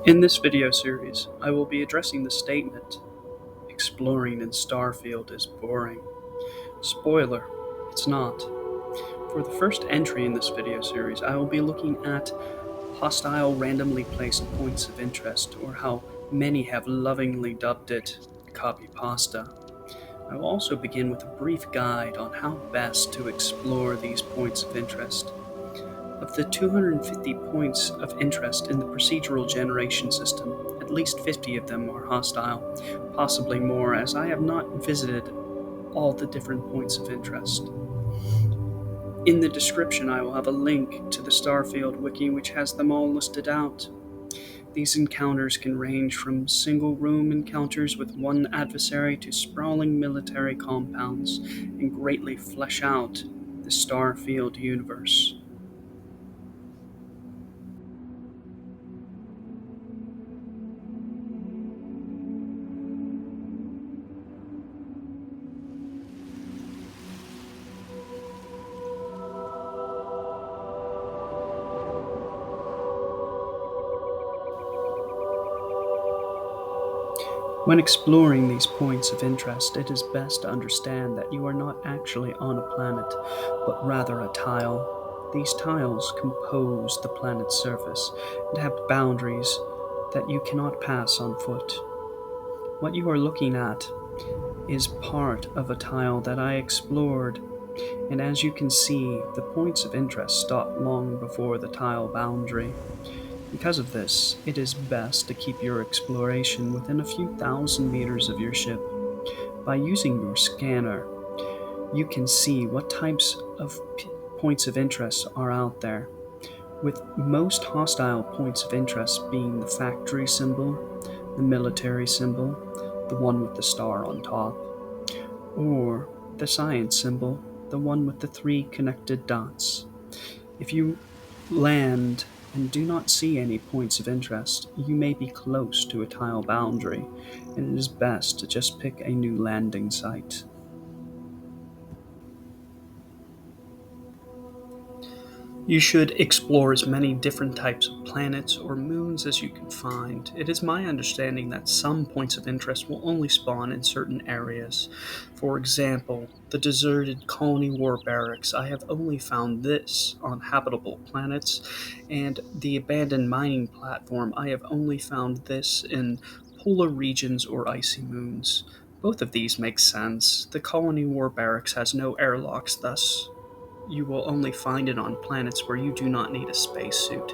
In this video series, I will be addressing the statement, exploring in Starfield is boring. Spoiler, it's not. For the first entry in this video series, I will be looking at hostile randomly placed points of interest, or how many have lovingly dubbed it, copy pasta. I will also begin with a brief guide on how best to explore these points of interest. Of the 250 points of interest in the procedural generation system, at least 50 of them are hostile, possibly more, as I have not visited all the different points of interest. In the description, I will have a link to the Starfield wiki, which has them all listed out. These encounters can range from single-room encounters with one adversary to sprawling military compounds, and greatly flesh out the Starfield universe. When exploring these points of interest, it is best to understand that you are not actually on a planet, but rather a tile. These tiles compose the planet's surface and have boundaries that you cannot pass on foot. What you are looking at is part of a tile that I explored, and as you can see, the points of interest stop long before the tile boundary. Because of this, it is best to keep your exploration within a few thousand meters of your ship. By using your scanner, you can see what types of points of interest are out there, with most hostile points of interest being the factory symbol, the military symbol, the one with the star on top, or the science symbol, the one with the 3 connected dots. If you land and do not see any points of interest, you may be close to a tile boundary, and it is best to just pick a new landing site. You should explore as many different types of planets or moons as you can find. It is my understanding that some points of interest will only spawn in certain areas. For example, the deserted colony war barracks, I have only found this on habitable planets, and the abandoned mining platform, I have only found this in polar regions or icy moons. Both of these make sense. The colony war barracks has no airlocks, thus you will only find it on planets where you do not need a spacesuit.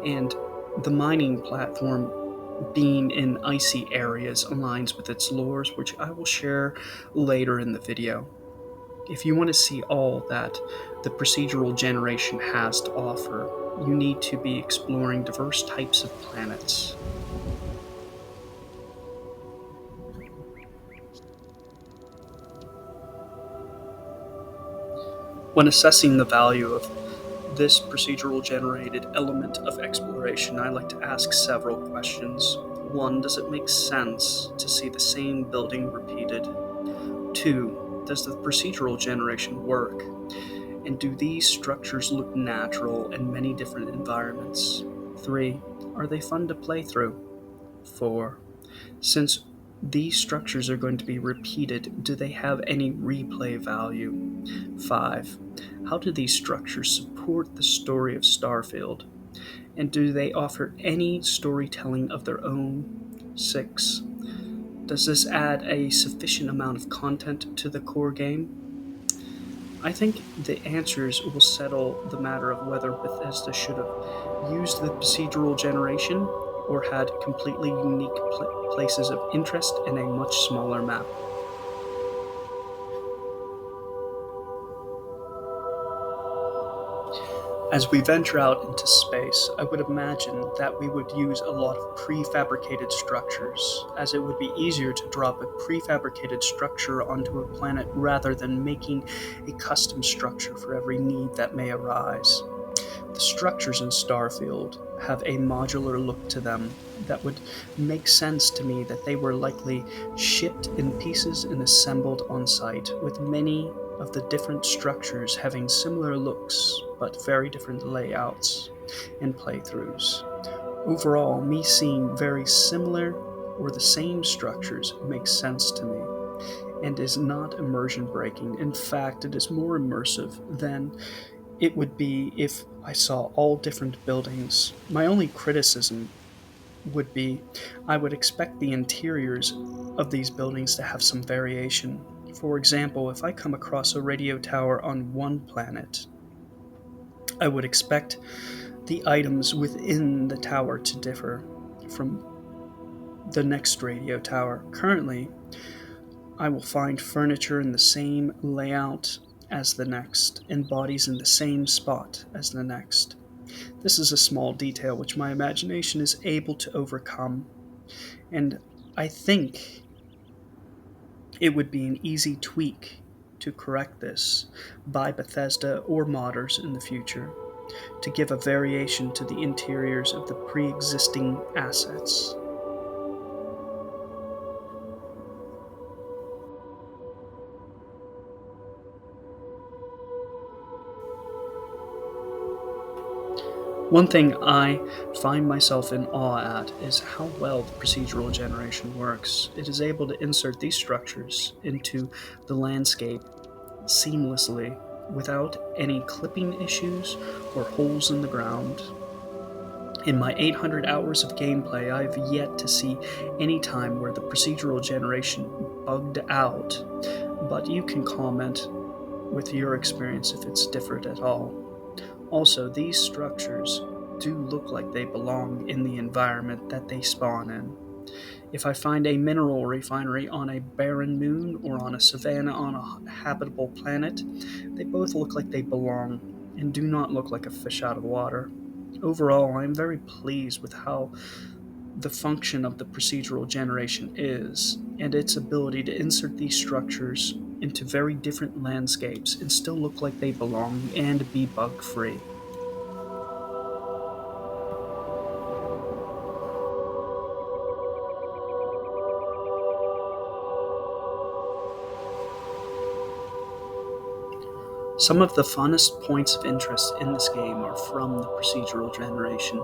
And the mining platform being in icy areas aligns with its lores, which I will share later in the video. If you want to see all that the procedural generation has to offer, you need to be exploring diverse types of planets. When assessing the value of this procedural generated element of exploration, I like to ask several questions. 1. Does it make sense to see the same building repeated? 2. Does the procedural generation work? And do these structures look natural in many different environments? 3. Are they fun to play through? 4. Since these structures are going to be repeated, do they have any replay value? 5. How do these structures support the story of Starfield? And do they offer any storytelling of their own? 6. Does this add a sufficient amount of content to the core game? I think the answers will settle the matter of whether Bethesda should have used the procedural generation or had completely unique places of interest in a much smaller map. As we venture out into space, I would imagine that we would use a lot of prefabricated structures, as it would be easier to drop a prefabricated structure onto a planet rather than making a custom structure for every need that may arise. The structures in Starfield have a modular look to them that would make sense to me that they were likely shipped in pieces and assembled on site, with many of the different structures having similar looks but very different layouts and playthroughs. Overall, me seeing very similar or the same structures makes sense to me and is not immersion breaking. In fact, it is more immersive than it would be if I saw all different buildings. My only criticism would be I would expect the interiors of these buildings to have some variation. For example, if I come across a radio tower on one planet, I would expect the items within the tower to differ from the next radio tower. Currently, I will find furniture in the same layout as the next, and bodies in the same spot as the next. This is a small detail which my imagination is able to overcome, and I think it would be an easy tweak to correct this by Bethesda or modders in the future to give a variation to the interiors of the pre existing assets. One thing I find myself in awe at is how well the procedural generation works. It is able to insert these structures into the landscape seamlessly without any clipping issues or holes in the ground. In my 800 hours of gameplay, I've yet to see any time where the procedural generation bugged out, but you can comment with your experience if it's differed at all. Also, these structures do look like they belong in the environment that they spawn in. If I find a mineral refinery on a barren moon or on a savanna on a habitable planet, they both look like they belong and do not look like a fish out of water. Overall, I am very pleased with how the function of the procedural generation is, and its ability to insert these structures into very different landscapes and still look like they belong and be bug free. Some of the funnest points of interest in this game are from the procedural generation.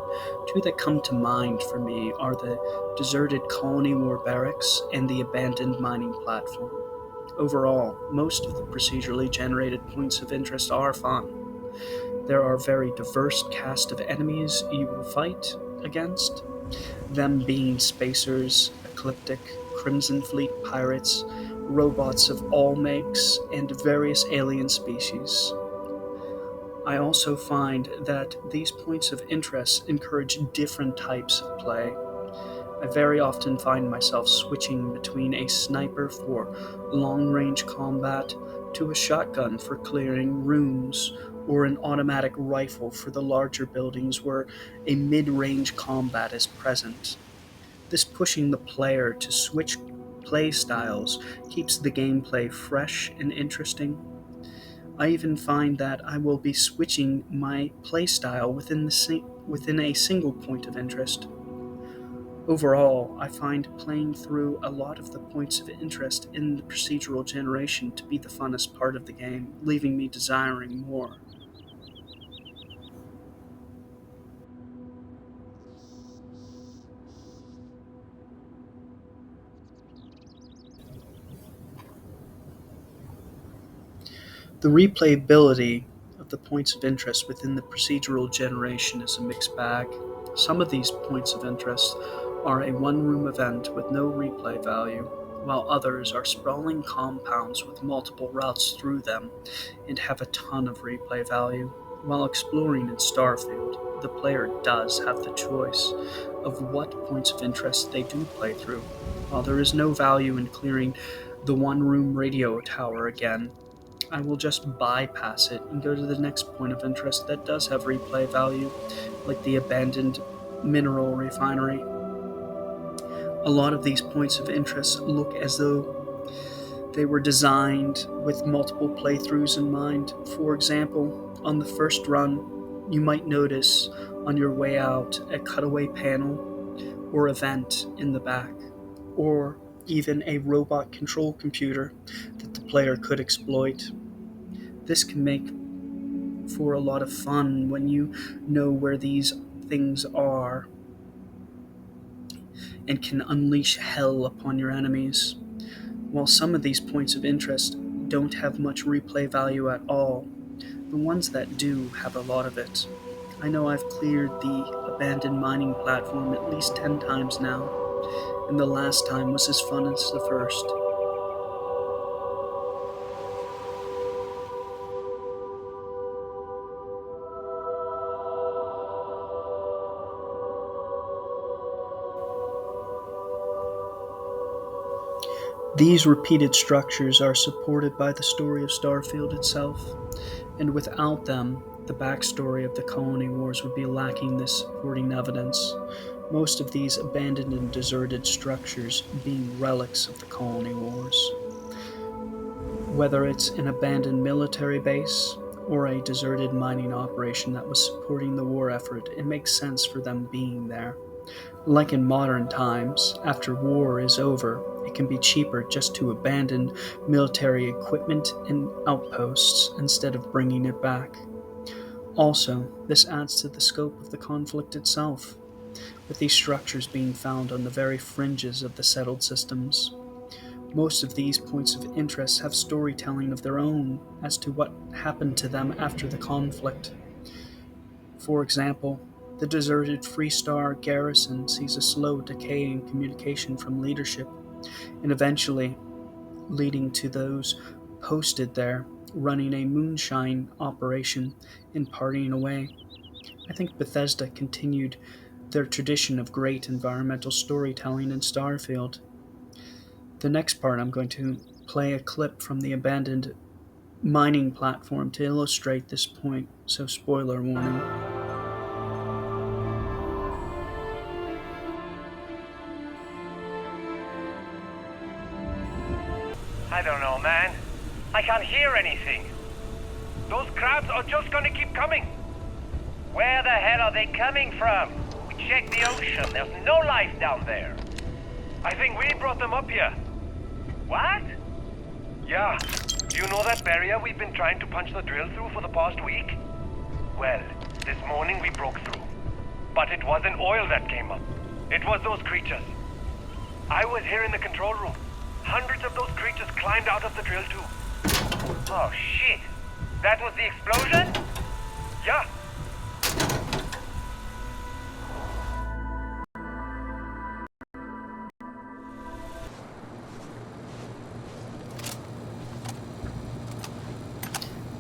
Two that come to mind for me are the deserted colony war barracks and the abandoned mining platform. Overall, most of the procedurally generated points of interest are fun. There are very diverse cast of enemies you will fight against, them being spacers, ecliptic, Crimson Fleet pirates, robots of all makes, and various alien species. I also find that these points of interest encourage different types of play. I very often find myself switching between a sniper for long range combat to a shotgun for clearing rooms or an automatic rifle for the larger buildings where a mid range combat is present. This pushing the player to switch play styles keeps the gameplay fresh and interesting. I even find that I will be switching my playstyle within a single point of interest. Overall, I find playing through a lot of the points of interest in the procedural generation to be the funnest part of the game, leaving me desiring more. The replayability of the points of interest within the procedural generation is a mixed bag. Some of these points of interest are a one room event with no replay value, while others are sprawling compounds with multiple routes through them and have a ton of replay value. While exploring in Starfield, the player does have the choice of what points of interest they do play through. While there is no value in clearing the one room radio tower again, I will just bypass it and go to the next point of interest that does have replay value, like the abandoned mineral refinery. A lot of these points of interest look as though they were designed with multiple playthroughs in mind. For example, on the first run, you might notice on your way out a cutaway panel or a vent in the back, or even a robot control computer that the player could exploit. This can make for a lot of fun when you know where these things are. and can unleash hell upon your enemies. While some of these points of interest don't have much replay value at all, the ones that do have a lot of it. I know I've cleared the abandoned mining platform at least 10 times now, and the last time was as fun as the first. These repeated structures are supported by the story of Starfield itself, and without them, the backstory of the Colony Wars would be lacking this supporting evidence, most of these abandoned and deserted structures being relics of the Colony Wars. Whether it's an abandoned military base or a deserted mining operation that was supporting the war effort, it makes sense for them being there. Like in modern times, after war is over, it can be cheaper just to abandon military equipment and outposts instead of bringing it back. Also, this adds to the scope of the conflict itself, with these structures being found on the very fringes of the settled systems. Most of these points of interest have storytelling of their own as to what happened to them after the conflict. For example, the deserted Freestar garrison sees a slow decay in communication from leadership, and eventually leading to those posted there running a moonshine operation and partying away. I think Bethesda continued their tradition of great environmental storytelling in Starfield. The next part, I'm going to play a clip from the abandoned mining platform to illustrate this point, so spoiler warning. I don't know, man. I can't hear anything. Those crabs are just gonna keep coming. Where the hell are they coming from? We checked the ocean. There's no life down there. I think we brought them up here. What? Yeah. Do you know that barrier we've been trying to punch the drill through for the past week? Well, this morning we broke through. But it wasn't oil that came up. It was those creatures. I was here in the control room. Hundreds of those creatures climbed out of the drill tube. Oh shit! That was the explosion? Yeah.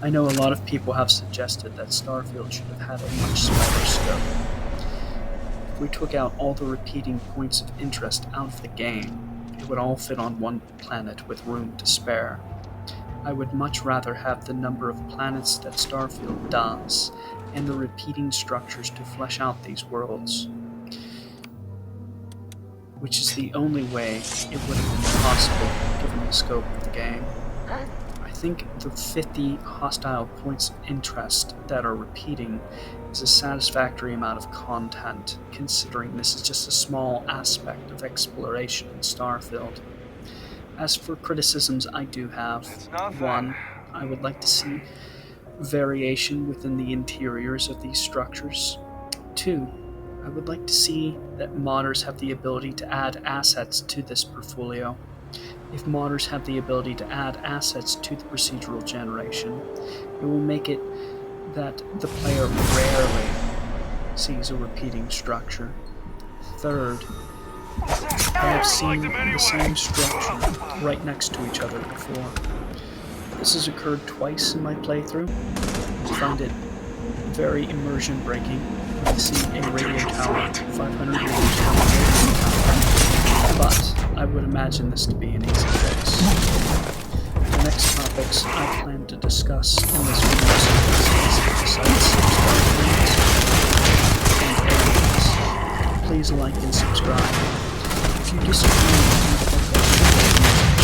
I know a lot of people have suggested that Starfield should have had a much smaller scope. If we took out all the repeating points of interest out of the game, it would all fit on one planet with room to spare. I would much rather have the number of planets that Starfield does, and the repeating structures to flesh out these worlds, which is the only way it would have been possible given the scope of the game. I think the 50 hostile points of interest that are repeating is a satisfactory amount of content, considering this is just a small aspect of exploration in Starfield. As for criticisms I do have, one, I would like to see variation within the interiors of these structures. Two, I would like to see that modders have the ability to add assets to this portfolio. If modders have the ability to add assets to the procedural generation, it will make it that the player rarely sees a repeating structure. Third, I have seen the same structure right next to each other before. This has occurred twice in my playthrough. I find it very immersion breaking when I see a radio tower 500 meters down the radio tower, but I would imagine this to be an easy fix. The next topics I plan to discuss in this video are sites, starfields, and areas. Please like and subscribe. If you disagree with what I should